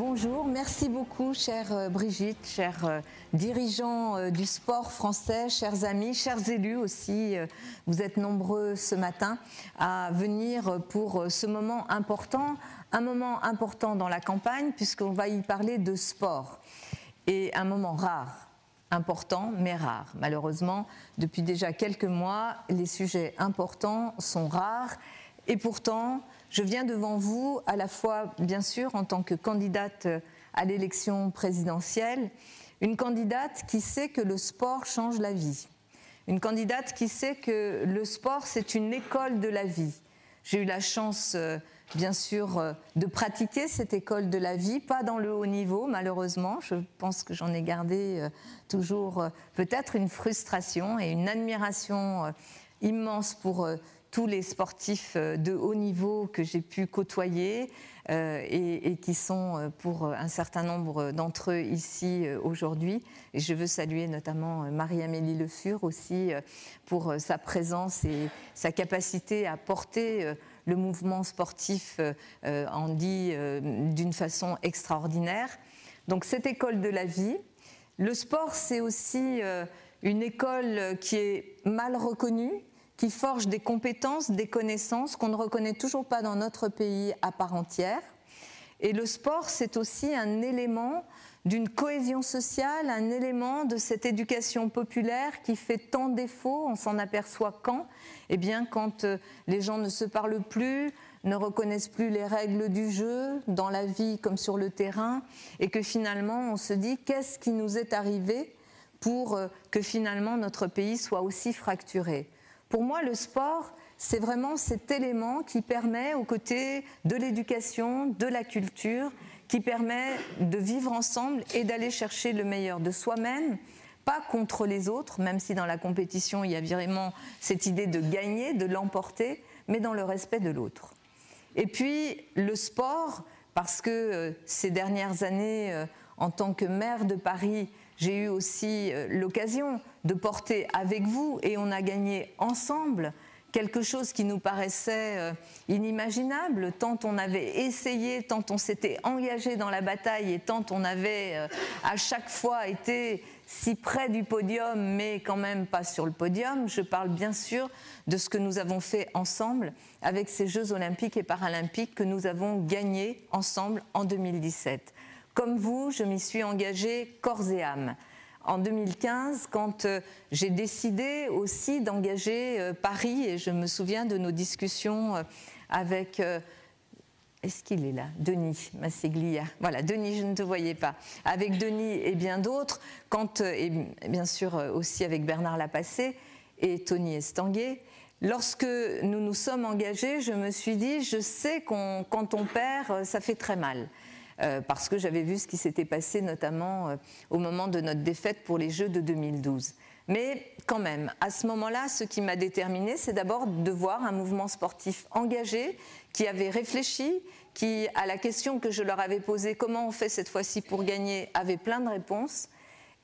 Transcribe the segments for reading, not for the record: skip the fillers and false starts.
Bonjour, merci beaucoup chère Brigitte, chers dirigeants du sport français, chers amis, chers élus aussi. Vous êtes nombreux ce matin à venir pour ce moment important, un moment important dans la campagne puisqu'on va y parler de sport et un moment rare. Important mais rare. Malheureusement, depuis déjà quelques mois, les sujets importants sont rares et pourtant, je viens devant vous à la fois, bien sûr, en tant que candidate à l'élection présidentielle, une candidate qui sait que le sport change la vie, une candidate qui sait que le sport, c'est une école de la vie. J'ai eu la chance, bien sûr, de pratiquer cette école de la vie, pas dans le haut niveau, malheureusement. Je pense que j'en ai gardé toujours peut-être une frustration et une admiration immense pour tous les sportifs de haut niveau que j'ai pu côtoyer et qui sont pour un certain nombre d'entre eux ici aujourd'hui. Et je veux saluer notamment Marie-Amélie Le Fur aussi pour sa présence et sa capacité à porter le mouvement sportif en dit d'une façon extraordinaire. Donc cette école de la vie, le sport c'est aussi une école qui est mal reconnue, qui forge des compétences, des connaissances qu'on ne reconnaît toujours pas dans notre pays à part entière. Et le sport, c'est aussi un élément d'une cohésion sociale, un élément de cette éducation populaire qui fait tant défaut. On s'en aperçoit quand? Eh bien, quand les gens ne se parlent plus, ne reconnaissent plus les règles du jeu, dans la vie comme sur le terrain, et que finalement, on se dit, qu'est-ce qui nous est arrivé pour que finalement notre pays soit aussi fracturé? Pour moi, le sport, c'est vraiment cet élément qui permet, aux côtés de l'éducation, de la culture, qui permet de vivre ensemble et d'aller chercher le meilleur de soi-même, pas contre les autres, même si dans la compétition, il y a vraiment cette idée de gagner, de l'emporter, mais dans le respect de l'autre. Et puis, le sport, parce que ces dernières années, en tant que maire de Paris, j'ai eu aussi l'occasion de porter avec vous, et on a gagné ensemble, quelque chose qui nous paraissait inimaginable, tant on avait essayé, tant on s'était engagé dans la bataille et tant on avait à chaque fois été si près du podium, mais quand même pas sur le podium. Je parle bien sûr de ce que nous avons fait ensemble avec ces Jeux olympiques et paralympiques que nous avons gagnés ensemble en 2017. Comme vous, je m'y suis engagée corps et âme. En 2015, quand j'ai décidé aussi d'engager Paris, et je me souviens de nos discussions avec, est-ce qu'il est là? Denis Massiglia. Voilà, Denis, je ne te voyais pas. Avec Denis et bien d'autres, et bien sûr aussi avec Bernard Lapassé et Tony Estanguet. Lorsque nous nous sommes engagés, je me suis dit, je sais quand on perd, ça fait très mal. Parce que j'avais vu ce qui s'était passé notamment au moment de notre défaite pour les Jeux de 2012. Mais quand même, à ce moment-là, ce qui m'a déterminée, c'est d'abord de voir un mouvement sportif engagé, qui avait réfléchi, qui, à la question que je leur avais posée, comment on fait cette fois-ci pour gagner, avait plein de réponses.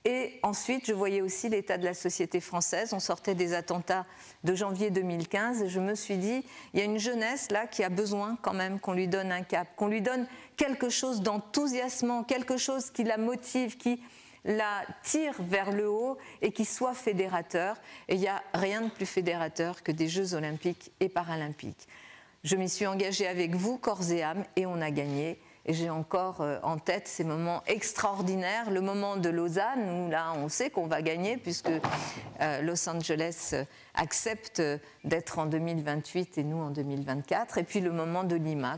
Et ensuite, je voyais aussi l'état de la société française. On sortait des attentats de janvier 2015 et je me suis dit, il y a une jeunesse là qui a besoin quand même qu'on lui donne un cap, qu'on lui donne quelque chose d'enthousiasmant, quelque chose qui la motive, qui la tire vers le haut et qui soit fédérateur. Et il n'y a rien de plus fédérateur que des Jeux olympiques et paralympiques. Je m'y suis engagée avec vous, corps et âme, et on a gagné. Et j'ai encore en tête ces moments extraordinaires, le moment de Lausanne, où là on sait qu'on va gagner puisque Los Angeles accepte d'être en 2028 et nous en 2024, et puis le moment de Lima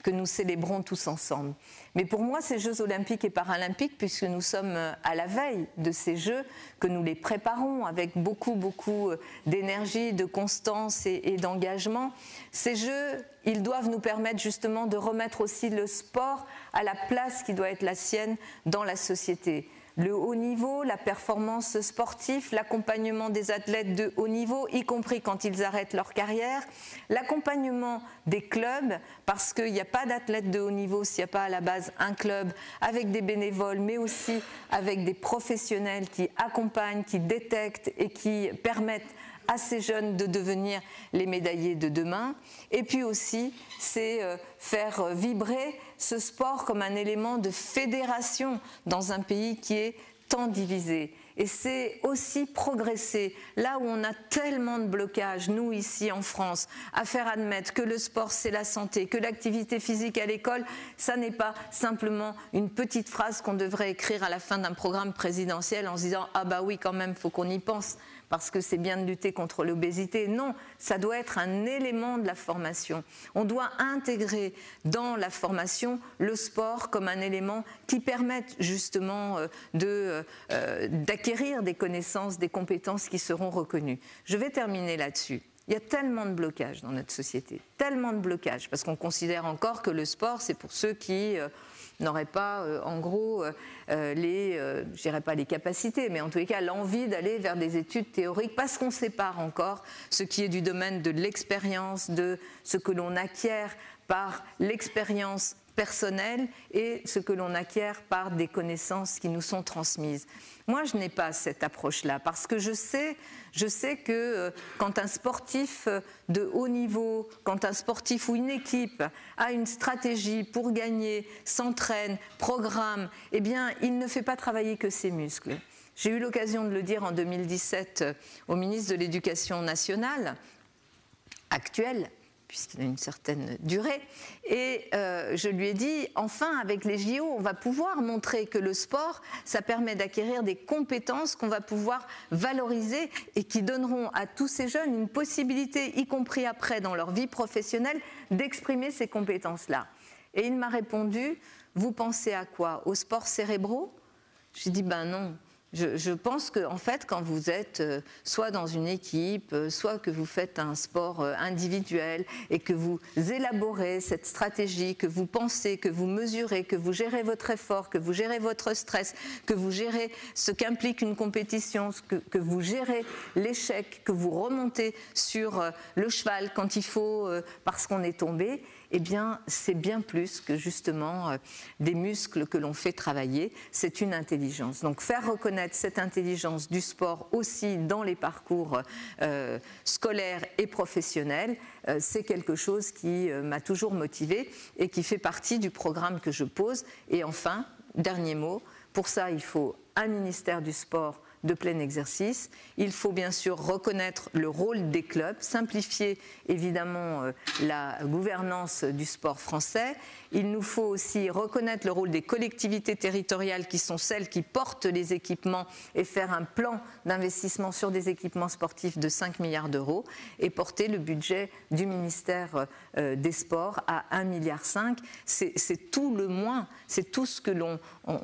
que nous célébrons tous ensemble. Mais pour moi, ces Jeux olympiques et paralympiques, puisque nous sommes à la veille de ces Jeux, que nous les préparons avec beaucoup d'énergie, de constance et d'engagement, ces Jeux, ils doivent nous permettre justement de remettre aussi le sport à la place qui doit être la sienne dans la société. Le haut niveau, la performance sportive, l'accompagnement des athlètes de haut niveau, y compris quand ils arrêtent leur carrière, l'accompagnement des clubs, parce qu'il n'y a pas d'athlètes de haut niveau s'il n'y a pas à la base un club, avec des bénévoles, mais aussi avec des professionnels qui accompagnent, qui détectent et qui permettent à ces jeunes de devenir les médaillés de demain. Et puis aussi, c'est faire vibrer ce sport comme un élément de fédération dans un pays qui est tant divisé. Et c'est aussi progresser là où on a tellement de blocages, nous ici en France, à faire admettre que le sport c'est la santé, que l'activité physique à l'école, ça n'est pas simplement une petite phrase qu'on devrait écrire à la fin d'un programme présidentiel en se disant « Ah bah oui quand même, faut qu'on y pense ». Parce que c'est bien de lutter contre l'obésité. Non, ça doit être un élément de la formation. On doit intégrer dans la formation le sport comme un élément qui permette justement d'acquérir des connaissances, des compétences qui seront reconnues. Je vais terminer là-dessus. Il y a tellement de blocages dans notre société, tellement de blocages, parce qu'on considère encore que le sport, c'est pour ceux qui n'auraient pas, en gros, je dirais pas les capacités, mais en tous les cas l'envie d'aller vers des études théoriques, parce qu'on sépare encore ce qui est du domaine de l'expérience, de ce que l'on acquiert par l'expérience personnelle et ce que l'on acquiert par des connaissances qui nous sont transmises. Moi, je n'ai pas cette approche-là, parce que je sais que quand un sportif de haut niveau, quand un sportif ou une équipe a une stratégie pour gagner, s'entraîne, programme, eh bien, il ne fait pas travailler que ses muscles. J'ai eu l'occasion de le dire en 2017 au ministre de l'Éducation nationale, actuel, puisqu'il a une certaine durée, et je lui ai dit, enfin, avec les JO, on va pouvoir montrer que le sport, ça permet d'acquérir des compétences qu'on va pouvoir valoriser et qui donneront à tous ces jeunes une possibilité, y compris après dans leur vie professionnelle, d'exprimer ces compétences-là. Et il m'a répondu, vous pensez à quoi? Aux sports cérébraux? J'ai dit, ben non. Je pense qu'en fait, quand vous êtes soit dans une équipe, soit que vous faites un sport individuel et que vous élaborez cette stratégie, que vous pensez, que vous mesurez, que vous gérez votre effort, que vous gérez votre stress, que vous gérez ce qu'implique une compétition, que vous gérez l'échec, que vous remontez sur le cheval quand il faut parce qu'on est tombé, eh bien, c'est bien plus que justement des muscles que l'on fait travailler, c'est une intelligence. Donc faire reconnaître cette intelligence du sport aussi dans les parcours scolaires et professionnels, c'est quelque chose qui m'a toujours motivée et qui fait partie du programme que je pose. Et enfin, dernier mot, pour ça il faut un ministère du sport de plein exercice. Il faut bien sûr reconnaître le rôle des clubs, simplifier évidemment la gouvernance du sport français. Il nous faut aussi reconnaître le rôle des collectivités territoriales qui sont celles qui portent les équipements et faire un plan d'investissement sur des équipements sportifs de 5 milliards d'euros et porter le budget du ministère des Sports à 1,5 milliard. C'est tout le moins, c'est tout ce que l'on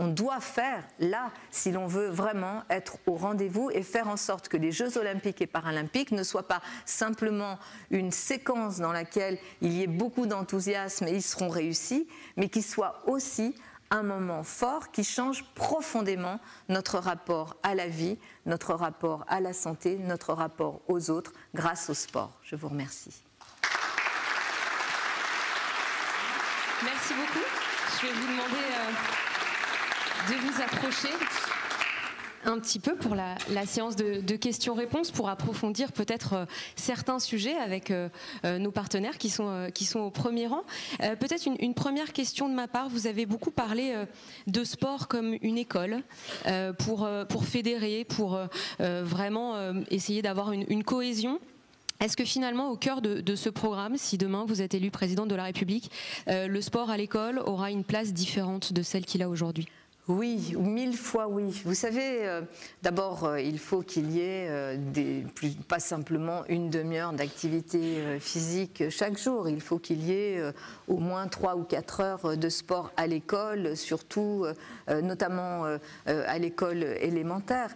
doit faire là si l'on veut vraiment être au rendez-vous et faire en sorte que les Jeux olympiques et paralympiques ne soient pas simplement une séquence dans laquelle il y ait beaucoup d'enthousiasme et ils seront réussis, mais qu'ils soient aussi un moment fort qui change profondément notre rapport à la vie, notre rapport à la santé, notre rapport aux autres grâce au sport. Je vous remercie. Merci beaucoup. Je vais vous demander de vous approcher un petit peu pour la séance de questions-réponses, pour approfondir peut-être certains sujets avec nos partenaires qui sont au premier rang. Peut-être une première question de ma part. Vous avez beaucoup parlé de sport comme une école pour fédérer, pour vraiment essayer d'avoir une cohésion. Est-ce que finalement, au cœur de ce programme, si demain vous êtes élu président de la République, le sport à l'école aura une place différente de celle qu'il a aujourd'hui ? Oui, 1000 fois oui. Vous savez, d'abord, il faut qu'il y ait pas simplement une demi-heure d'activité physique chaque jour. Il faut qu'il y ait au moins 3 ou 4 heures de sport à l'école, surtout, notamment à l'école élémentaire.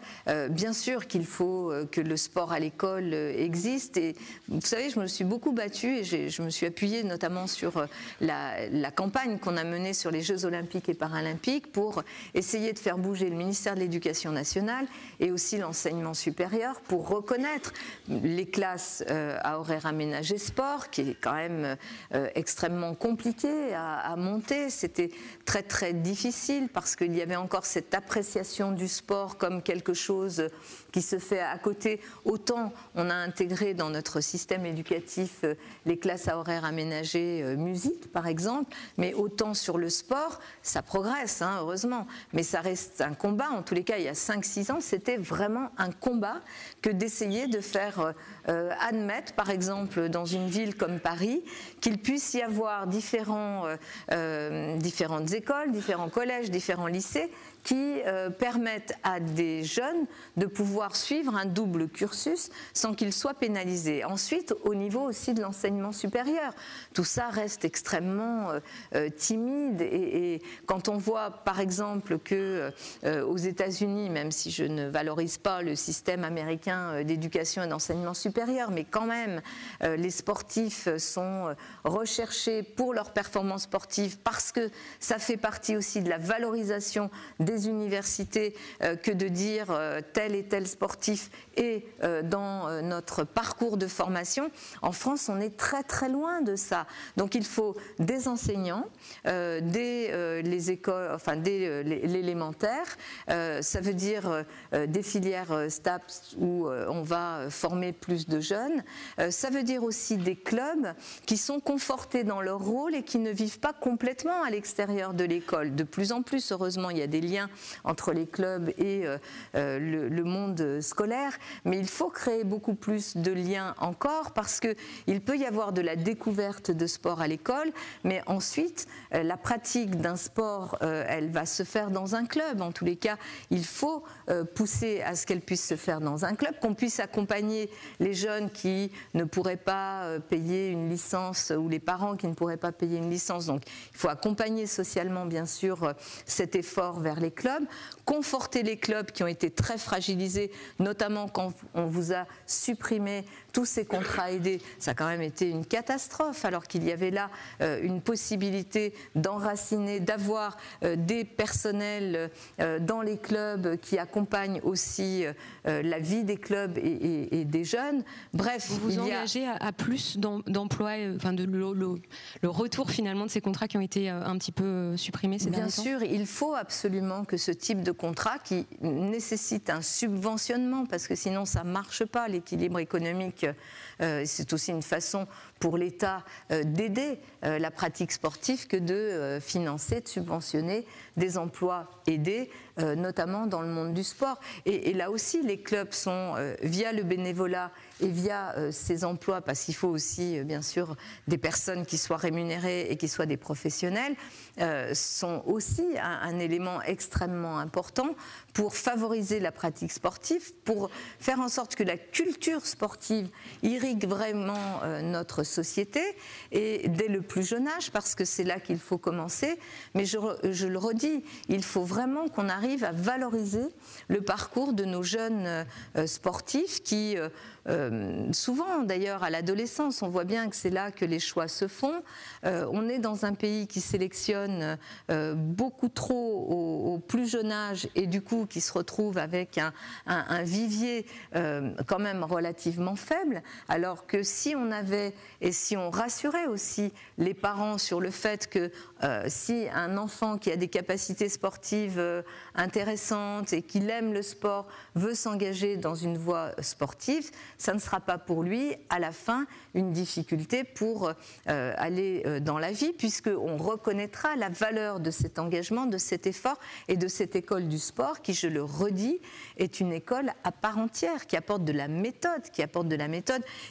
Bien sûr qu'il faut que le sport à l'école existe. Et vous savez, je me suis beaucoup battue et je me suis appuyée notamment sur la campagne qu'on a menée sur les Jeux olympiques et paralympiques pour essayer de faire bouger le ministère de l'Éducation nationale et aussi l'enseignement supérieur pour reconnaître les classes à horaire aménagé sport, qui est quand même extrêmement compliqué à monter. C'était très très difficile parce qu'il y avait encore cette appréciation du sport comme quelque chose qui se fait à côté. Autant on a intégré dans notre système éducatif les classes à horaire aménagé musique par exemple, mais autant sur le sport, ça progresse, hein, heureusement, mais ça reste un combat. En tous les cas, il y a 5-6 ans, c'était vraiment un combat que d'essayer de faire admettre, par exemple, dans une ville comme Paris, qu'il puisse y avoir différentes écoles, différents collèges, différents lycées qui permettent à des jeunes de pouvoir suivre un double cursus sans qu'ils soient pénalisés. Ensuite, au niveau aussi de l'enseignement supérieur, tout ça reste extrêmement timide et quand on voit par exemple que aux États-Unis, même si je ne valorise pas le système américain d'éducation et d'enseignement supérieur, mais quand même les sportifs sont recherchés pour leur performance sportive parce que ça fait partie aussi de la valorisation des universités que de dire tel et tel sportif est dans notre parcours de formation. En France, on est très très loin de ça. Donc il faut des enseignants, dès les écoles, enfin dès l'élémentaire. Ça veut dire des filières STAPS où on va former plus de jeunes. Ça veut dire aussi des clubs qui sont confortés dans leur rôle et qui ne vivent pas complètement à l'extérieur de l'école. De plus en plus, heureusement, il y a des liens entre les clubs et le monde scolaire, mais il faut créer beaucoup plus de liens encore parce qu'il peut y avoir de la découverte de sport à l'école, mais ensuite la pratique d'un sport, elle va se faire dans un club. En tous les cas, il faut pousser à ce qu'elle puisse se faire dans un club, qu'on puisse accompagner les jeunes qui ne pourraient pas payer une licence ou les parents qui ne pourraient pas payer une licence. Donc il faut accompagner socialement bien sûr cet effort vers les clubs, conforter les clubs qui ont été très fragilisés, notamment quand on vous a supprimé tous ces contrats aidés. Ça a quand même été une catastrophe, alors qu'il y avait là une possibilité d'enraciner, d'avoir des personnels dans les clubs qui accompagnent aussi la vie des clubs et des jeunes. Bref, vous vous engagez à plus d'emplois, enfin le retour finalement de ces contrats qui ont été un petit peu supprimés ces derniers temps. Bien sûr, il faut absolument que ce type de contrat qui nécessite un subventionnement, parce que sinon ça ne marche pas, l'équilibre économique, c'est aussi une façon pour l'État d'aider la pratique sportive que de financer, de subventionner des emplois aidés, notamment dans le monde du sport. Et là aussi, les clubs sont, via le bénévolat et via ces emplois, parce qu'il faut aussi, bien sûr, des personnes qui soient rémunérées et qui soient des professionnels, sont aussi un élément extrêmement important pour favoriser la pratique sportive, pour faire en sorte que la culture sportive irrigue vraiment notre société, et dès le plus jeune âge, parce que c'est là qu'il faut commencer. Mais je le redis, il faut vraiment qu'on arrive à valoriser le parcours de nos jeunes sportifs qui, souvent d'ailleurs à l'adolescence, on voit bien que c'est là que les choix se font. On est dans un pays qui sélectionne beaucoup trop au plus jeune âge et du coup qui se retrouve avec un vivier quand même relativement faible, alors que si on avait et si on rassurait aussi les parents sur le fait que si un enfant qui a des capacités sportives intéressantes et qui aime le sport veut s'engager dans une voie sportive, ça ne sera pas pour lui à la fin une difficulté pour aller dans la vie, puisqu'on reconnaîtra la valeur de cet engagement, de cet effort et de cette école du sport qui, je le redis, est une école à part entière, qui apporte de la méthode,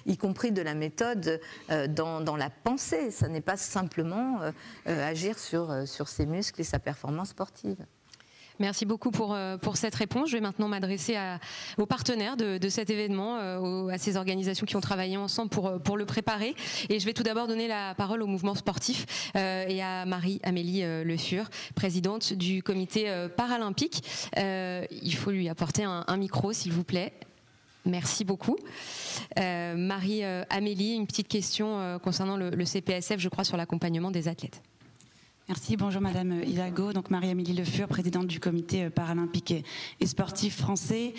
y compris de la méthode dans la pensée. Ça n'est pas simplement agir sur ses muscles et sa performance sportive. Merci beaucoup pour cette réponse. Je vais maintenant m'adresser aux partenaires de cet événement, à ces organisations qui ont travaillé ensemble pour le préparer. Et je vais tout d'abord donner la parole au mouvement sportif et à Marie-Amélie Le Fur, présidente du comité paralympique. Il faut lui apporter un micro, s'il vous plaît. Merci beaucoup. Marie-Amélie, une petite question concernant le CPSF, je crois, sur l'accompagnement des athlètes. Merci, bonjour Madame Hidalgo, donc Marie-Amélie Le Fur, présidente du comité paralympique et sportif français.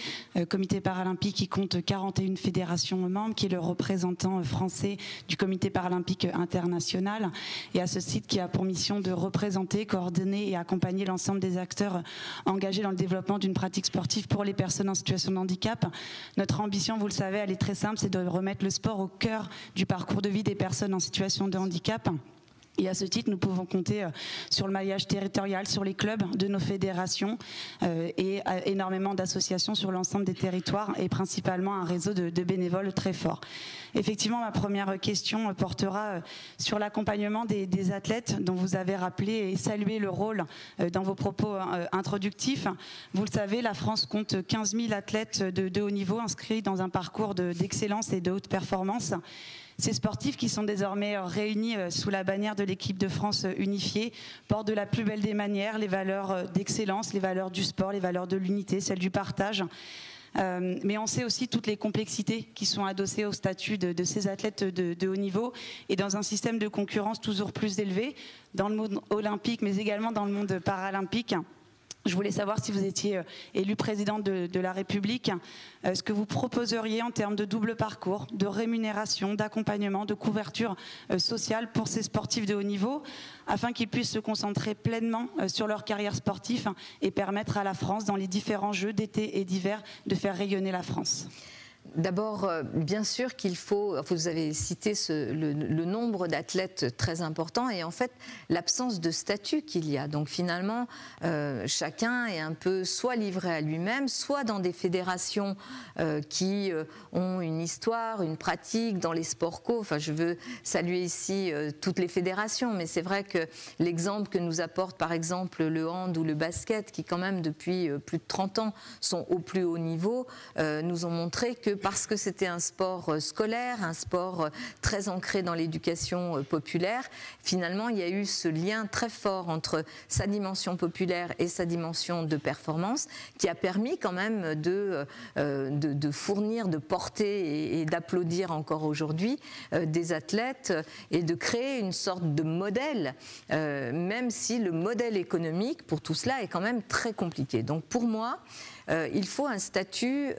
Comité paralympique qui compte 41 fédérations membres, qui est le représentant français du comité paralympique international, et à ce titre qui a pour mission de représenter, coordonner et accompagner l'ensemble des acteurs engagés dans le développement d'une pratique sportive pour les personnes en situation de handicap. Notre ambition, vous le savez, elle est très simple, c'est de remettre le sport au cœur du parcours de vie des personnes en situation de handicap. Et à ce titre, nous pouvons compter sur le maillage territorial, sur les clubs de nos fédérations et énormément d'associations sur l'ensemble des territoires et principalement un réseau de bénévoles très fort. Effectivement, ma première question portera sur l'accompagnement des athlètes dont vous avez rappelé et salué le rôle dans vos propos introductifs. Vous le savez, la France compte 15 000 athlètes de haut niveau inscrits dans un parcours d'excellence et de haute performance. Ces sportifs qui sont désormais réunis sous la bannière de l'équipe de France unifiée portent de la plus belle des manières les valeurs d'excellence, les valeurs du sport, les valeurs de l'unité, celles du partage. Mais on sait aussi toutes les complexités qui sont adossées au statut de ces athlètes de haut niveau et dans un système de concurrence toujours plus élevé dans le monde olympique mais également dans le monde paralympique. Je voulais savoir si vous étiez élu président de la République, ce que vous proposeriez en termes de double parcours, de rémunération, d'accompagnement, de couverture sociale pour ces sportifs de haut niveau, afin qu'ils puissent se concentrer pleinement sur leur carrière sportive et permettre à la France, dans les différents Jeux d'été et d'hiver, de faire rayonner la France. D'abord, bien sûr qu'il faut, vous avez cité le nombre d'athlètes très important et en fait l'absence de statut qu'il y a. Donc finalement, chacun est un peu soit livré à lui-même, soit dans des fédérations qui ont une histoire, une pratique dans les sports co. Enfin, je veux saluer ici toutes les fédérations, mais c'est vrai que l'exemple que nous apporte par exemple le hand ou le basket, qui quand même depuis plus de 30 ans sont au plus haut niveau, nous ont montré que parce que c'était un sport scolaire, un sport très ancré dans l'éducation populaire, finalement il y a eu ce lien très fort entre sa dimension populaire et sa dimension de performance qui a permis quand même de fournir, de porter et d'applaudir encore aujourd'hui des athlètes et de créer une sorte de modèle, même si le modèle économique pour tout cela est quand même très compliqué. Donc pour moi, il faut un statut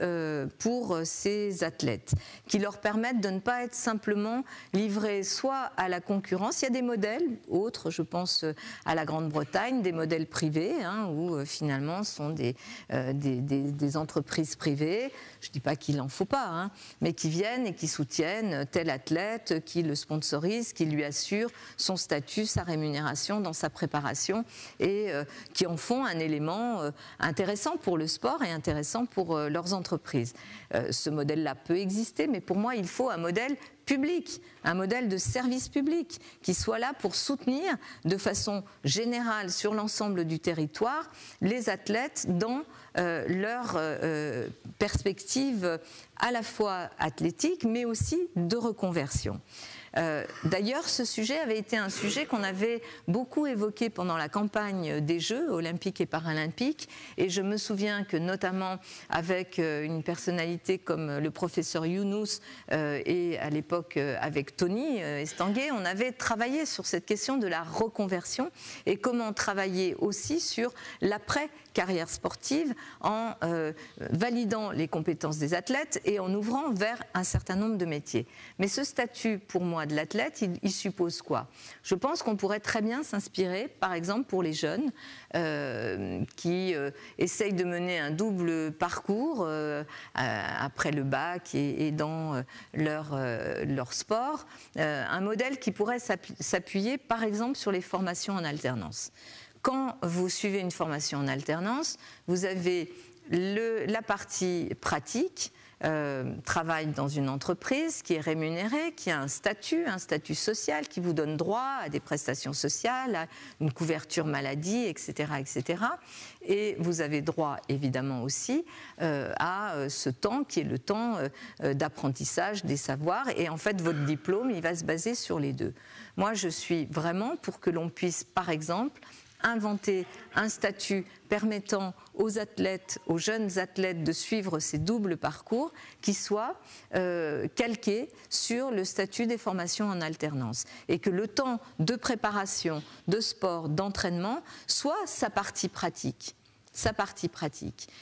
pour ces athlètes qui leur permettent de ne pas être simplement livrés soit à la concurrence. Il y a des modèles autres, je pense à la Grande-Bretagne, des modèles privés où finalement ce sont des entreprises privées. Je ne dis pas qu'il n'en faut pas, mais qui viennent et qui soutiennent tel athlète, qui le sponsorise, qui lui assure son statut, sa rémunération dans sa préparation et qui en font un élément intéressant pour le sport et intéressant pour leurs entreprises. Ce modèle-là peut exister, mais pour moi, il faut un modèle public, un modèle de service public qui soit là pour soutenir de façon générale sur l'ensemble du territoire les athlètes dans leur perspective à la fois athlétique mais aussi de reconversion. D'ailleurs, ce sujet avait été un sujet qu'on avait beaucoup évoqué pendant la campagne des Jeux olympiques et paralympiques, et je me souviens que notamment avec une personnalité comme le professeur Younous et à l'époque avec Tony Estanguet, on avait travaillé sur cette question de la reconversion et comment travailler aussi sur l'après-carrière sportive en validant les compétences des athlètes et en ouvrant vers un certain nombre de métiers. Mais ce statut, pour moi, de l'athlète, il suppose quoi? Je pense qu'on pourrait très bien s'inspirer, par exemple, pour les jeunes qui essayent de mener un double parcours après le bac et dans leur sport, un modèle qui pourrait s'appuyer, par exemple, sur les formations en alternance. Quand vous suivez une formation en alternance, vous avez la partie pratique, travaille dans une entreprise qui est rémunérée, qui a un statut social qui vous donne droit à des prestations sociales, à une couverture maladie, etc., etc. Et vous avez droit évidemment aussi à ce temps qui est le temps d'apprentissage des savoirs. Et en fait, votre diplôme, il va se baser sur les deux. Moi, je suis vraiment pour que l'on puisse, par exemple, inventer un statut permettant aux athlètes, aux jeunes athlètes de suivre ces doubles parcours qui soient calqués sur le statut des formations en alternance et que le temps de préparation, de sport, d'entraînement soit sa partie pratique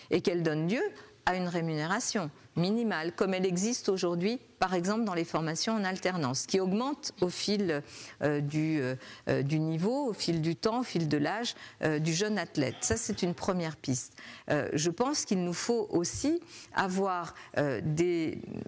et qu'elle donne lieu à une rémunération minimale, comme elle existe aujourd'hui, par exemple dans les formations en alternance, qui augmente au fil du niveau, au fil du temps, au fil de l'âge du jeune athlète. Ça, c'est une première piste. Je pense qu'il nous faut aussi avoir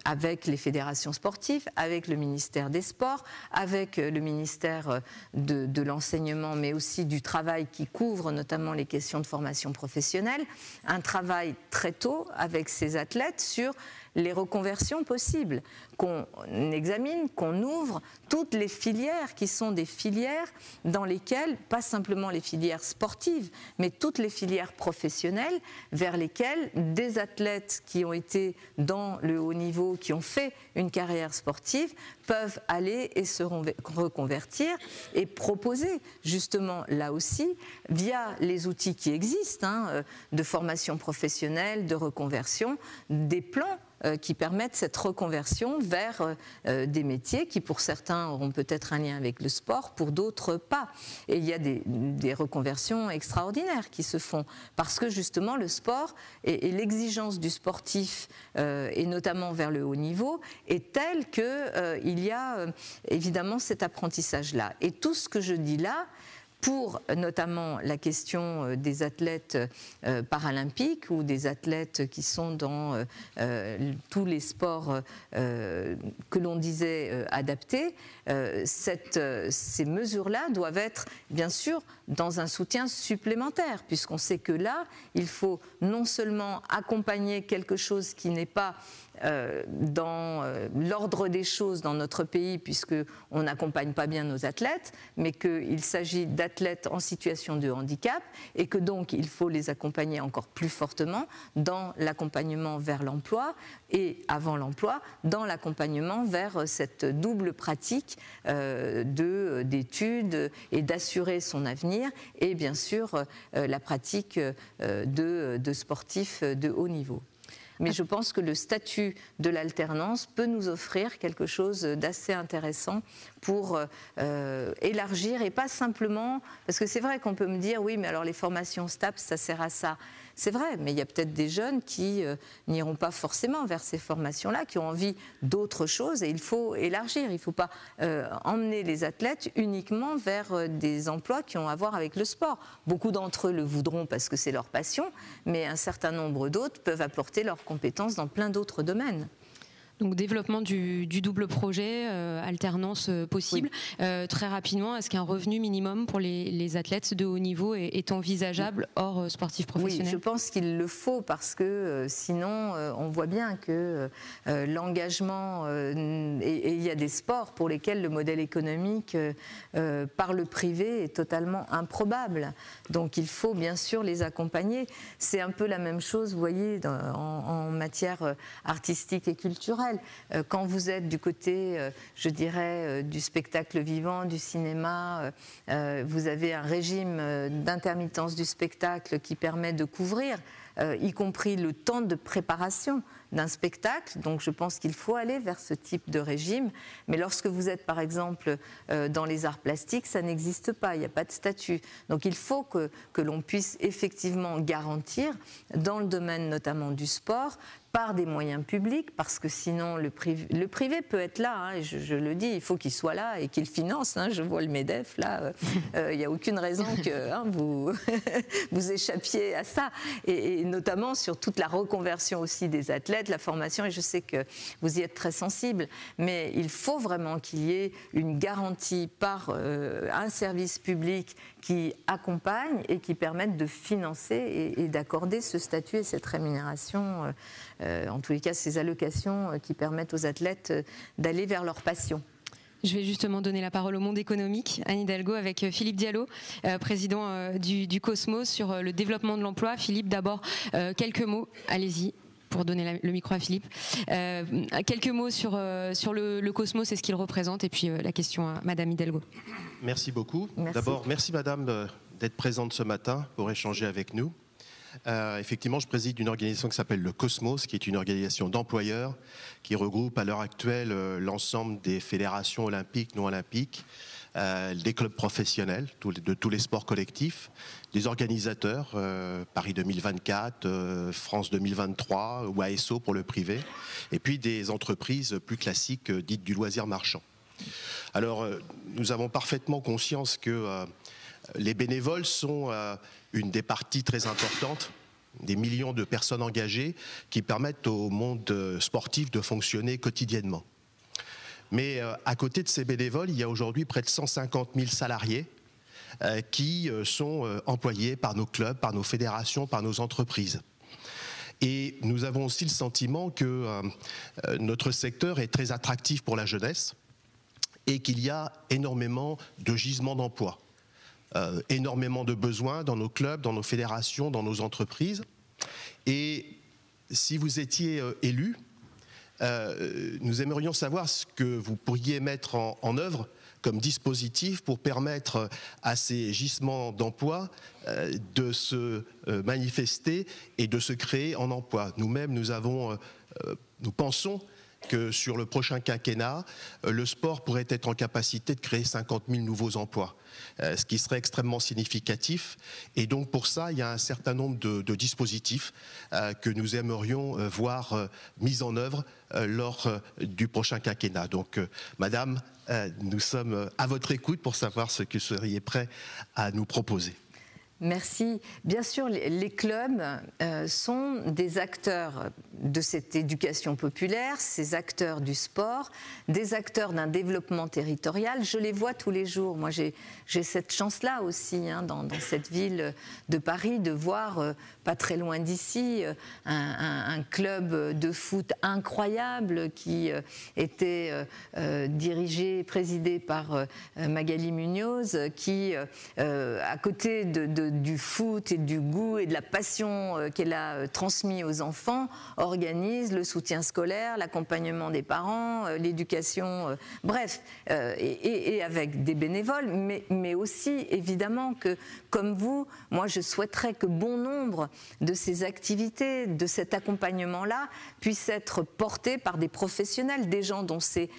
avec les fédérations sportives, avec le ministère des Sports, avec le ministère de l'enseignement, mais aussi du travail qui couvre notamment les questions de formation professionnelle, un travail très tôt avec ces athlètes sur les reconversions possibles, qu'on examine, qu'on ouvre toutes les filières qui sont des filières dans lesquelles, pas simplement les filières sportives, mais toutes les filières professionnelles vers lesquelles des athlètes qui ont été dans le haut niveau, qui ont fait une carrière sportive, peuvent aller et se reconvertir et proposer justement là aussi, via les outils qui existent, de formation professionnelle, de reconversion, des plans qui permettent cette reconversion vers des métiers qui pour certains auront peut-être un lien avec le sport, pour d'autres pas. Et il y a des reconversions extraordinaires qui se font parce que justement le sport et l'exigence du sportif et notamment vers le haut niveau est telle qu'il y a évidemment cet apprentissage-là. Et tout ce que je dis là, pour notamment la question des athlètes paralympiques ou des athlètes qui sont dans tous les sports que l'on disait adaptés, ces mesures-là doivent être bien sûr dans un soutien supplémentaire, puisqu'on sait que là, il faut non seulement accompagner quelque chose qui n'est pas dans l'ordre des choses dans notre pays, puisqu'on n'accompagne pas bien nos athlètes, mais qu'il s'agit d'athlètes en situation de handicap et que donc il faut les accompagner encore plus fortement dans l'accompagnement vers l'emploi et avant l'emploi, dans l'accompagnement vers cette double pratique d'études et d'assurer son avenir et bien sûr la pratique de sportifs de haut niveau. Mais je pense que le statut de l'alternance peut nous offrir quelque chose d'assez intéressant pour élargir et pas simplement... Parce que c'est vrai qu'on peut me dire, oui, mais alors les formations STAPS, ça sert à ça. C'est vrai, mais il y a peut-être des jeunes qui n'iront pas forcément vers ces formations-là, qui ont envie d'autre chose et il faut élargir. Il ne faut pas emmener les athlètes uniquement vers des emplois qui ont à voir avec le sport. Beaucoup d'entre eux le voudront parce que c'est leur passion, mais un certain nombre d'autres peuvent apporter leurs compétences dans plein d'autres domaines. Donc développement du double projet, alternance possible. Oui. Très rapidement, est-ce qu'un revenu minimum pour les athlètes de haut niveau est envisageable hors sportif professionnel ? Oui, je pense qu'il le faut parce que sinon on voit bien que l'engagement, et il y a des sports pour lesquels le modèle économique par le privé est totalement improbable. Donc il faut bien sûr les accompagner. C'est un peu la même chose, vous voyez, en matière artistique et culturelle. Quand vous êtes du côté, je dirais, du spectacle vivant, du cinéma, vous avez un régime d'intermittence du spectacle qui permet de couvrir, y compris le temps de préparation d'un spectacle. Donc je pense qu'il faut aller vers ce type de régime. Mais lorsque vous êtes, par exemple, dans les arts plastiques, ça n'existe pas, il n'y a pas de statut. Donc il faut que l'on puisse effectivement garantir, dans le domaine notamment du sport, par des moyens publics, parce que sinon le privé peut être là, je le dis, il faut qu'il soit là et qu'il finance. Je vois le MEDEF là, il n'y a aucune raison que vous échappiez à ça. Et notamment sur toute la reconversion aussi des athlètes, la formation, et je sais que vous y êtes très sensible, mais il faut vraiment qu'il y ait une garantie par un service public qui accompagne et qui permette de financer et d'accorder ce statut et cette rémunération, en tous les cas ces allocations qui permettent aux athlètes d'aller vers leur passion. Je vais justement donner la parole au monde économique, Anne Hidalgo, avec Philippe Diallo, président du Cosmos, sur le développement de l'emploi. Philippe, d'abord, quelques mots, allez-y, pour donner le micro à Philippe. Quelques mots sur le Cosmos et ce qu'il représente, et puis la question à Madame Hidalgo. Merci beaucoup. D'abord, merci Madame d'être présente ce matin pour échanger avec nous. Effectivement, je préside une organisation qui s'appelle le Cosmos, qui est une organisation d'employeurs qui regroupe à l'heure actuelle l'ensemble des fédérations olympiques, non olympiques, des clubs professionnels de tous les sports collectifs, des organisateurs, Paris 2024, France 2023 ou ASO pour le privé, et puis des entreprises plus classiques dites du loisir marchand. Alors, nous avons parfaitement conscience que les bénévoles sont une des parties très importantes, des millions de personnes engagées qui permettent au monde sportif de fonctionner quotidiennement. Mais à côté de ces bénévoles, il y a aujourd'hui près de 150 000 salariés qui sont employés par nos clubs, par nos fédérations, par nos entreprises. Et nous avons aussi le sentiment que notre secteur est très attractif pour la jeunesse et qu'il y a énormément de gisements d'emploi. Énormément de besoins dans nos clubs, dans nos fédérations, dans nos entreprises. Et si vous étiez élu, nous aimerions savoir ce que vous pourriez mettre en œuvre comme dispositif pour permettre à ces gisements d'emploi de se manifester et de se créer en emploi. Nous-mêmes, nous pensons que sur le prochain quinquennat, le sport pourrait être en capacité de créer 50 000 nouveaux emplois, ce qui serait extrêmement significatif. Et donc pour ça, il y a un certain nombre de dispositifs que nous aimerions voir mis en œuvre lors du prochain quinquennat. Donc Madame, nous sommes à votre écoute pour savoir ce que vous seriez prêt à nous proposer. Merci. Bien sûr, les clubs sont des acteurs de cette éducation populaire, ces acteurs du sport, des acteurs d'un développement territorial. Je les vois tous les jours. Moi, j'ai cette chance-là aussi, dans cette ville de Paris, de voir, pas très loin d'ici, un club de foot incroyable qui était dirigé, présidé par Magali Munoz, qui, à côté du foot et du goût et de la passion qu'elle a transmis aux enfants, organise le soutien scolaire, l'accompagnement des parents, l'éducation, bref, et avec des bénévoles, mais aussi évidemment que, comme vous, moi je souhaiterais que bon nombre de ces activités, de cet accompagnement-là, puissent être portés par des professionnels, des gens dont c'est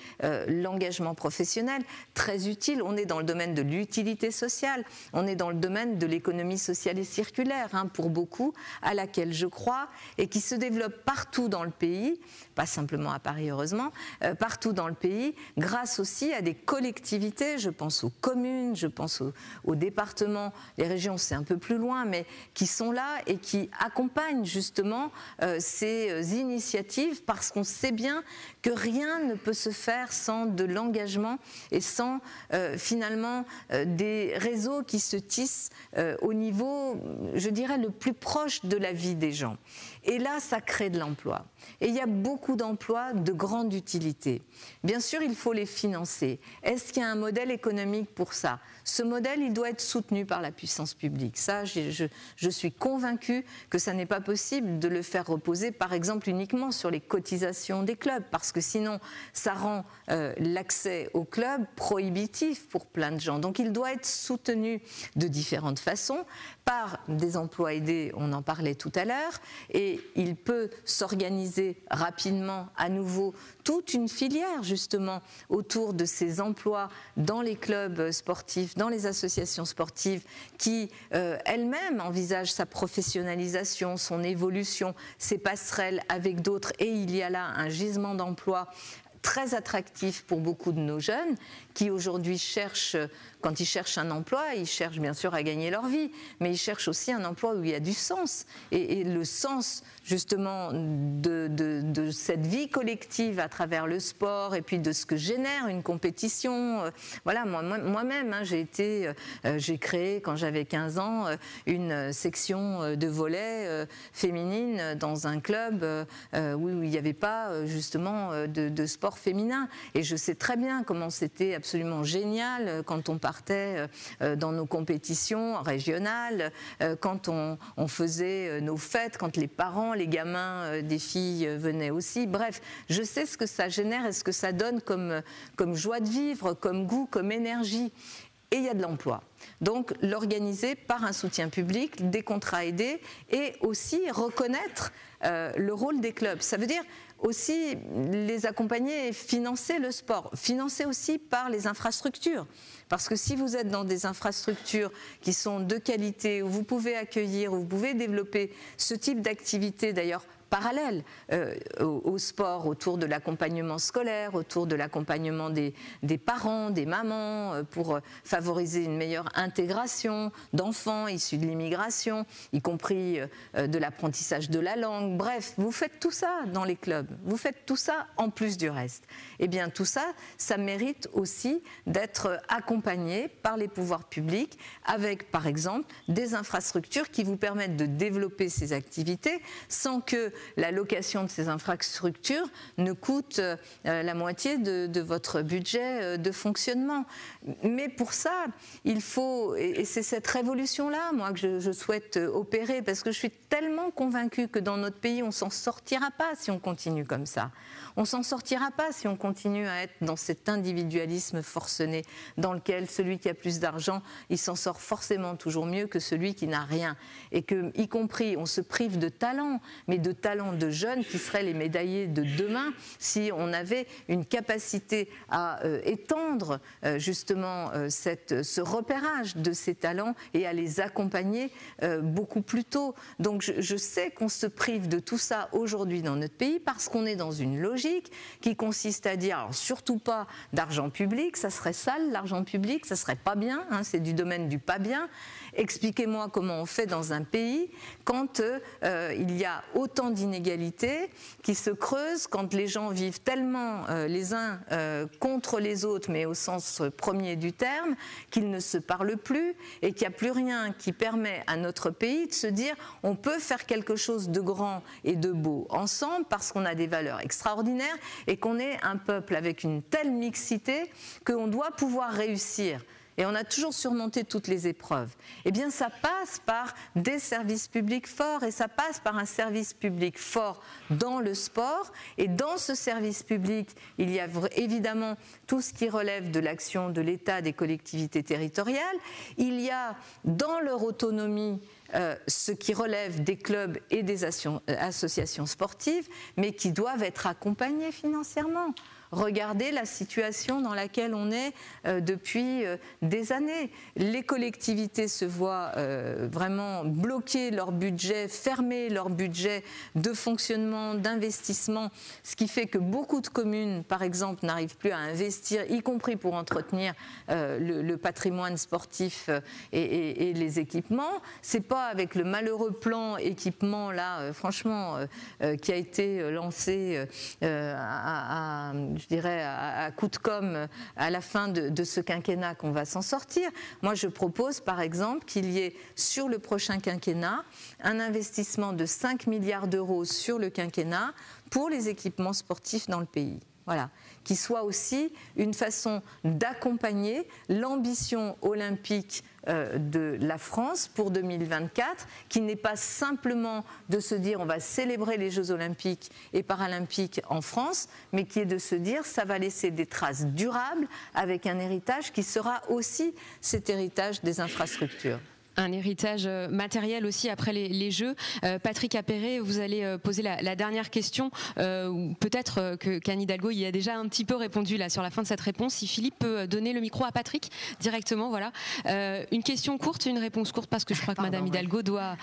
l'engagement professionnel très utile. On est dans le domaine de l'utilité sociale, on est dans le domaine de l'économie sociale et circulaire, pour beaucoup, à laquelle je crois, et qui se développe partout dans le pays, pas simplement à Paris heureusement, partout dans le pays, grâce aussi à des collectivités, je pense aux communes, je pense aux départements, les régions c'est un peu plus loin, mais qui sont là et qui accompagnent justement ces initiatives, parce qu'on sait bien que rien ne peut se faire sans de l'engagement et sans finalement des réseaux qui se tissent au niveau, je dirais, le plus proche de la vie des gens. Et là, ça crée de l'emploi. Et il y a beaucoup d'emplois de grande utilité. Bien sûr, il faut les financer. Est-ce qu'il y a un modèle économique pour ça ? Ce modèle, il doit être soutenu par la puissance publique. Ça, je suis convaincue que ça n'est pas possible de le faire reposer, par exemple, uniquement sur les cotisations des clubs, parce que sinon, ça rend l'accès aux clubs prohibitif pour plein de gens. Donc, il doit être soutenu de différentes façons, par des emplois aidés, on en parlait tout à l'heure, et il peut s'organiser rapidement à nouveau toute une filière justement autour de ces emplois dans les clubs sportifs, dans les associations sportives qui elles-mêmes envisagent sa professionnalisation, son évolution, ses passerelles avec d'autres, et il y a là un gisement d'emploi très attractif pour beaucoup de nos jeunes qui aujourd'hui cherchent, quand ils cherchent un emploi, ils cherchent bien sûr à gagner leur vie, mais ils cherchent aussi un emploi où il y a du sens. Et le sens justement de cette vie collective à travers le sport et puis de ce que génère une compétition. Voilà, moi-même, j'ai créé quand j'avais 15 ans une section de volley féminine dans un club où il n'y avait pas justement de sport féminin. Et je sais très bien comment c'était absolument génial quand on partait dans nos compétitions régionales, quand on faisait nos fêtes, quand les parents, les gamins des filles venaient aussi. Bref, je sais ce que ça génère et ce que ça donne comme joie de vivre, comme goût, comme énergie. et il y a de l'emploi. Donc l'organiser par un soutien public, des contrats aidés et aussi reconnaître le rôle des clubs. Ça veut dire aussi les accompagner et financer le sport, financer aussi par les infrastructures. Parce que si vous êtes dans des infrastructures qui sont de qualité, où vous pouvez accueillir, où vous pouvez développer ce type d'activité d'ailleurs parallèle au sport, autour de l'accompagnement scolaire, autour de l'accompagnement des parents, des mamans, pour favoriser une meilleure intégration d'enfants issus de l'immigration, y compris de l'apprentissage de la langue. Bref, vous faites tout ça dans les clubs, vous faites tout ça en plus du reste. Eh bien tout ça, ça mérite aussi d'être accompagné par les pouvoirs publics avec par exemple des infrastructures qui vous permettent de développer ces activités sans que la location de ces infrastructures ne coûte la moitié de votre budget de fonctionnement. Mais pour ça, il faut, et c'est cette révolution-là, moi, que je souhaite opérer, parce que je suis tellement convaincue que dans notre pays, on ne s'en sortira pas si on continue comme ça. On ne s'en sortira pas si on continue à être dans cet individualisme forcené, dans lequel celui qui a plus d'argent, il s'en sort forcément toujours mieux que celui qui n'a rien. Et que, y compris, on se prive de talents, mais de talents de jeunes qui seraient les médaillés de demain si on avait une capacité à étendre justement ce repérage de ces talents et à les accompagner beaucoup plus tôt. Donc je sais qu'on se prive de tout ça aujourd'hui dans notre pays parce qu'on est dans une logique qui consiste à dire, alors surtout pas d'argent public, ça serait sale l'argent public, ça serait pas bien, hein, c'est du domaine du pas bien. Expliquez-moi comment on fait dans un pays quand il y a autant d'inégalités qui se creusent, quand les gens vivent tellement les uns contre les autres, mais au sens premier du terme, qu'ils ne se parlent plus et qu'il n'y a plus rien qui permet à notre pays de se dire on peut faire quelque chose de grand et de beau ensemble parce qu'on a des valeurs extraordinaires et qu'on est un peuple avec une telle mixité qu'on doit pouvoir réussir. Et on a toujours surmonté toutes les épreuves. Eh bien, ça passe par des services publics forts et ça passe par un service public fort dans le sport. Et dans ce service public, il y a évidemment tout ce qui relève de l'action de l'État, des collectivités territoriales. Il y a dans leur autonomie ce qui relève des clubs et des associations sportives, mais qui doivent être accompagnés financièrement. Regardez la situation dans laquelle on est depuis des années. Les collectivités se voient vraiment bloquer leur budget, fermer leur budget de fonctionnement, d'investissement, ce qui fait que beaucoup de communes, par exemple, n'arrivent plus à investir, y compris pour entretenir le patrimoine sportif et les équipements. C'est pas avec le malheureux plan équipement là, franchement, qui a été lancé je dirais, à coup de com' à la fin de ce quinquennat qu'on va s'en sortir. Moi, je propose, par exemple, qu'il y ait sur le prochain quinquennat un investissement de 5 milliards d'euros sur le quinquennat pour les équipements sportifs dans le pays. Voilà, qui soit aussi une façon d'accompagner l'ambition olympique de la France pour 2024, qui n'est pas simplement de se dire on va célébrer les Jeux olympiques et paralympiques en France, mais qui est de se dire ça va laisser des traces durables avec un héritage qui sera aussi cet héritage des infrastructures. Un héritage matériel aussi après les Jeux. Patrick Appéré, vous allez poser la dernière question. Peut-être qu'Anne Hidalgo y a déjà un petit peu répondu là sur la fin de cette réponse. Si Philippe peut donner le micro à Patrick directement, voilà. Une question courte, une réponse courte parce que je crois que Madame Hidalgo doit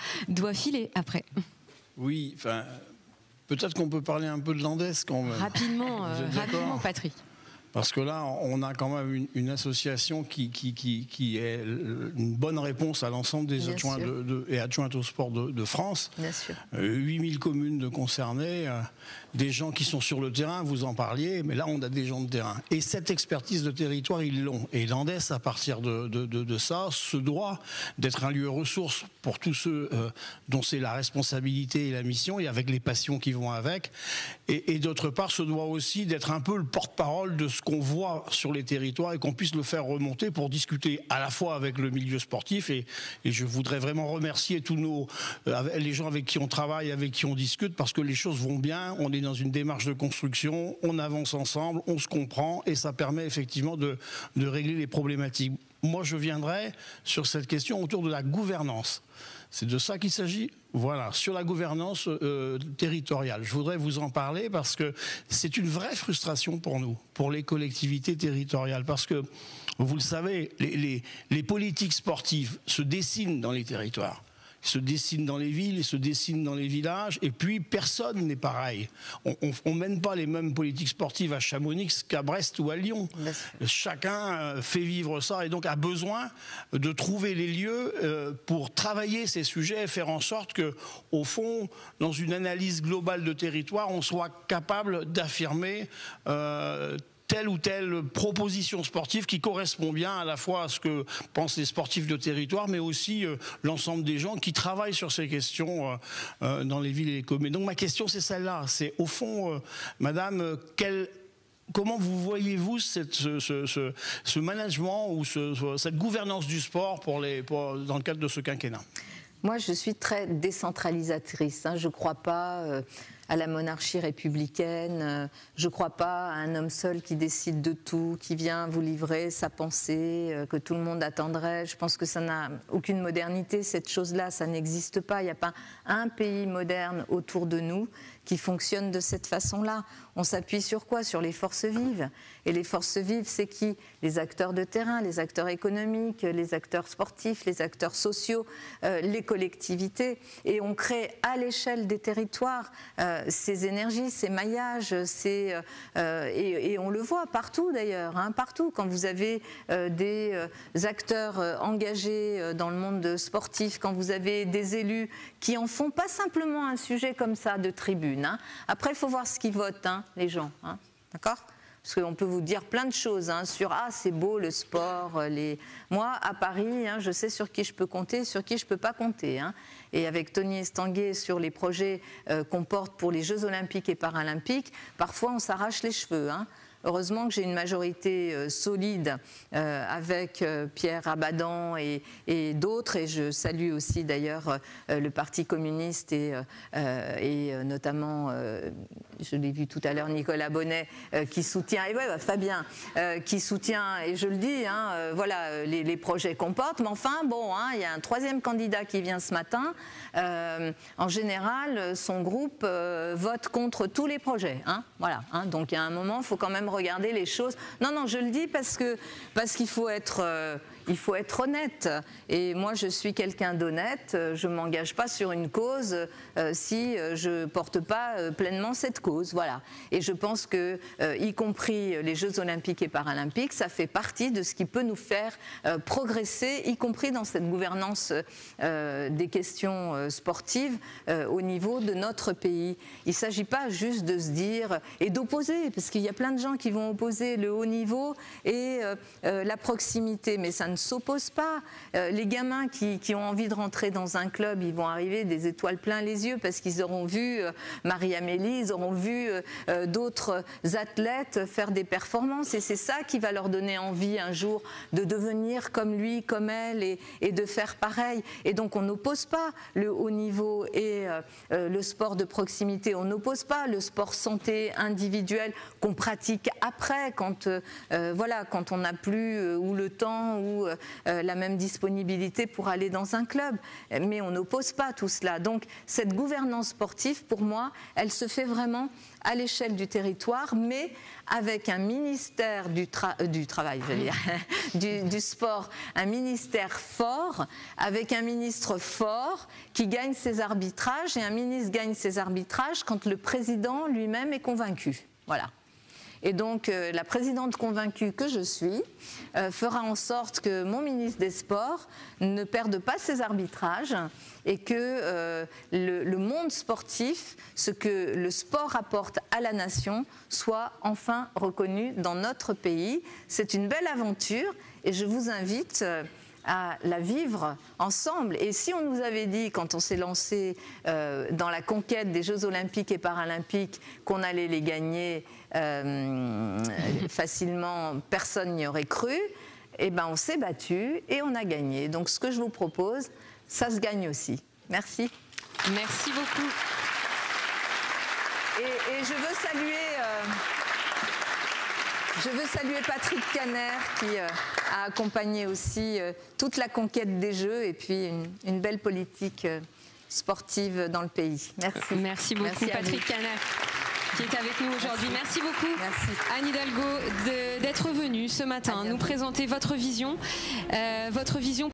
filer après. Oui, enfin, peut-être qu'on peut parler un peu de Landès quand même. Rapidement, Patrick. Parce que là, on a quand même une association qui est une bonne réponse à l'ensemble des adjoints et adjointes au sport de France. Bien sûr. 8000 communes de concernées, des gens qui sont sur le terrain, vous en parliez, mais là, on a des gens de terrain. Et cette expertise de territoire, ils l'ont. Et Landès, à partir de ça, se doit d'être un lieu ressource pour tous ceux dont c'est la responsabilité et la mission, et avec les passions qui vont avec. Et d'autre part, se doit aussi d'être un peu le porte-parole de ce qu'on voit sur les territoires et qu'on puisse le faire remonter pour discuter à la fois avec le milieu sportif et je voudrais vraiment remercier tous les gens avec qui on travaille, avec qui on discute, parce que les choses vont bien, on est dans une démarche de construction, on avance ensemble, on se comprend et ça permet effectivement de régler les problématiques. moi je viendrai sur cette question autour de la gouvernance. C'est de ça qu'il s'agit. Voilà, sur la gouvernance territoriale. Je voudrais vous en parler parce que c'est une vraie frustration pour nous, pour les collectivités territoriales. Parce que, vous le savez, les politiques sportives se dessinent dans les territoires. Ils se dessinent dans les villes, ils se dessinent dans les villages, et puis personne n'est pareil. On mène pas les mêmes politiques sportives à Chamonix qu'à Brest ou à Lyon. Chacun fait vivre ça et donc a besoin de trouver les lieux pour travailler ces sujets et faire en sorte que, au fond, dans une analyse globale de territoire, on soit capable d'affirmer telle ou telle proposition sportive qui correspond bien à la fois à ce que pensent les sportifs de territoire, mais aussi l'ensemble des gens qui travaillent sur ces questions dans les villes et les communes. Donc ma question, c'est celle-là. C'est au fond, madame, comment vous voyez-vous ce management ou cette gouvernance du sport dans le cadre de ce quinquennat? Moi, je suis très décentralisatrice. Je ne crois pas à la monarchie républicaine. Je ne crois pas à un homme seul qui décide de tout, qui vient vous livrer sa pensée, que tout le monde attendrait. Je pense que ça n'a aucune modernité, cette chose-là, ça n'existe pas. Il n'y a pas un pays moderne autour de nous qui fonctionne de cette façon-là. On s'appuie sur quoi? Sur les forces vives. Et les forces vives, c'est qui? Les acteurs de terrain, les acteurs économiques, les acteurs sportifs, les acteurs sociaux, les collectivités. Et on crée à l'échelle des territoires ces énergies, ces maillages, et on le voit partout d'ailleurs, partout. Quand vous avez des acteurs engagés dans le monde sportif, quand vous avez des élus qui en font pas simplement un sujet comme ça de tribune. Après, il faut voir ce qu'ils votent, les gens. D'accord ? Parce qu'on peut vous dire plein de choses sur « Ah, c'est beau le sport ». Moi, à Paris, je sais sur qui je peux compter, sur qui je ne peux pas compter. Et avec Tony Estanguet, sur les projets qu'on porte pour les Jeux Olympiques et Paralympiques, parfois on s'arrache les cheveux. Heureusement que j'ai une majorité solide avec Pierre Abadan et d'autres, et je salue aussi d'ailleurs le Parti communiste et notamment, je l'ai vu tout à l'heure, Nicolas Bonnet qui soutient, et Fabien qui soutient, et je le dis, voilà les projets qu'on porte, mais enfin bon, il y a un troisième candidat qui vient ce matin. En général, son groupe vote contre tous les projets. Voilà. Donc il y a un moment, il faut quand même regarder les choses. Non, je le dis parce qu'il faut être honnête. Et moi, je suis quelqu'un d'honnête. Je ne m'engage pas sur une cause si je ne porte pas pleinement cette cause. Voilà. Et je pense que, y compris les Jeux Olympiques et Paralympiques, ça fait partie de ce qui peut nous faire progresser, y compris dans cette gouvernance des questions sportives au niveau de notre pays. Il ne s'agit pas juste de se dire et d'opposer, parce qu'il y a plein de gens qui vont opposer le haut niveau et la proximité, mais ça ne s'oppose pas. Les gamins qui ont envie de rentrer dans un club, ils vont arriver des étoiles plein les yeux parce qu'ils auront vu Marie-Amélie, ils auront vu d'autres athlètes faire des performances, et c'est ça qui va leur donner envie un jour de devenir comme lui, comme elle, et de faire pareil. Et donc on n'oppose pas le haut niveau et le sport de proximité, on n'oppose pas le sport santé individuel qu'on pratique après, quand on n'a plus ou le temps ou la même disponibilité pour aller dans un club. Mais on n'oppose pas tout cela. Donc cette gouvernance sportive, pour moi, elle se fait vraiment à l'échelle du territoire, mais avec un ministère du travail, j'allais dire, du sport, un ministère fort, avec un ministre fort qui gagne ses arbitrages, et un ministre gagne ses arbitrages quand le président lui-même est convaincu. Voilà. Et donc, la présidente convaincue que je suis fera en sorte que mon ministre des Sports ne perde pas ses arbitrages et que le monde sportif, ce que le sport apporte à la nation, soit enfin reconnu dans notre pays. C'est une belle aventure et je vous invite à la vivre ensemble. Et si on nous avait dit, quand on s'est lancé dans la conquête des Jeux Olympiques et Paralympiques, qu'on allait les gagner facilement, personne n'y aurait cru. Eh ben, on s'est battu et on a gagné. Donc ce que je vous propose, ça se gagne aussi. Merci. Merci beaucoup. Et je veux saluer... Je veux saluer Patrick Caner qui a accompagné aussi toute la conquête des Jeux et puis une belle politique sportive dans le pays. Merci. Merci beaucoup. Merci Patrick Caner qui est avec nous aujourd'hui. Merci beaucoup. Merci. Anne Hidalgo d'être venue ce matin nous présenter votre vision